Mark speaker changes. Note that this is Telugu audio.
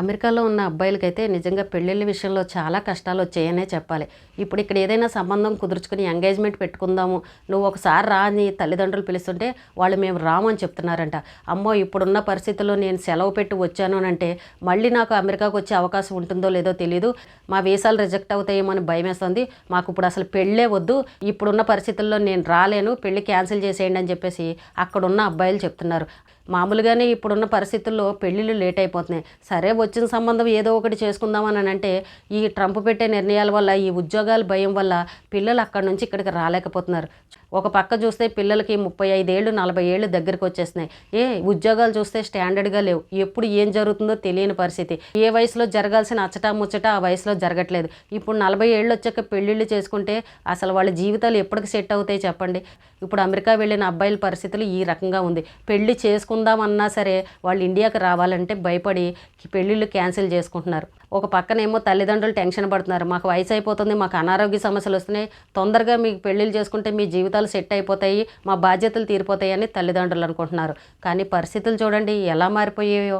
Speaker 1: అమెరికాలో ఉన్న అబ్బాయిలకైతే నిజంగా పెళ్ళిళ్ళ విషయంలో చాలా కష్టాలు వచ్చాయనే చెప్పాలి. ఇప్పుడు ఇక్కడ ఏదైనా సంబంధం కుదుర్చుకుని ఎంగేజ్మెంట్ పెట్టుకుందాము, నువ్వు ఒకసారి రా అని తల్లిదండ్రులు పిలుస్తుంటే వాళ్ళు మేము రాము అని చెప్తున్నారంట. అమ్మో ఇప్పుడున్న పరిస్థితుల్లో నేను సెలవు పెట్టి వచ్చాను అంటే మళ్ళీ నాకు అమెరికాకు వచ్చే అవకాశం ఉంటుందో లేదో తెలీదు, మా వీసాలు రిజెక్ట్ అవుతాయేమో అని భయమేస్తుంది, మాకు ఇప్పుడు అసలు పెళ్ళే వద్దు, ఇప్పుడున్న పరిస్థితుల్లో నేను రాలేను, పెళ్ళి క్యాన్సిల్ చేసేయండి అని చెప్పేసి అక్కడున్న అబ్బాయిలు చెప్తున్నారు. మామూలుగానే ఇప్పుడున్న పరిస్థితుల్లో పెళ్ళిళ్ళు లేట్ అయిపోతున్నాయి. సరే వచ్చిన సంబంధం ఏదో ఒకటి చేసుకుందామని అంటే ఈ ట్రంప్ పెట్టే నిర్ణయాల వల్ల, ఈ ఉద్యోగాల భయం వల్ల పిల్లలు అక్కడి నుంచి ఇక్కడికి రాలేకపోతున్నారు. ఒక పక్క చూస్తే పిల్లలకి 35 ఏళ్ళు 40 ఏళ్ళు దగ్గరికి వచ్చేస్తున్నాయి. ఉద్యోగాలు చూస్తే స్టాండర్డ్గా లేవు. ఎప్పుడు ఏం జరుగుతుందో తెలియని పరిస్థితి. ఏ వయసులో జరగాల్సిన అచ్చటా ముచ్చట ఆ వయసులో జరగట్లేదు. ఇప్పుడు 40 ఏళ్ళు వచ్చాక పెళ్ళిళ్ళు చేసుకుంటే అసలు వాళ్ళ జీవితాలు ఎప్పటికి సెట్ అవుతాయి చెప్పండి. ఇప్పుడు అమెరికా వెళ్ళిన అబ్బాయిల పరిస్థితులు ఈ రకంగా ఉంది. పెళ్లి చేసుకుందామన్నా సరే వాళ్ళు ఇండియాకి రావాలంటే భయపడి పెళ్ళిళ్ళు క్యాన్సిల్ చేసుకుంటున్నారు. ఒక పక్కనేమో తల్లిదండ్రులు టెన్షన్ పడుతున్నారు, మాకు వయసు అయిపోతుంది, మాకు అనారోగ్య సమస్యలు వస్తున్నాయి, తొందరగా మీకు పెళ్ళిళ్ళు చేసుకుంటే మీ జీవితాలు సెట్ అయిపోతాయి, మా బాధ్యతలు తీరిపోతాయి అని తల్లిదండ్రులు అనుకుంటున్నారు. కానీ పరిస్థితులు చూడండి ఎలా మారిపోయాయో.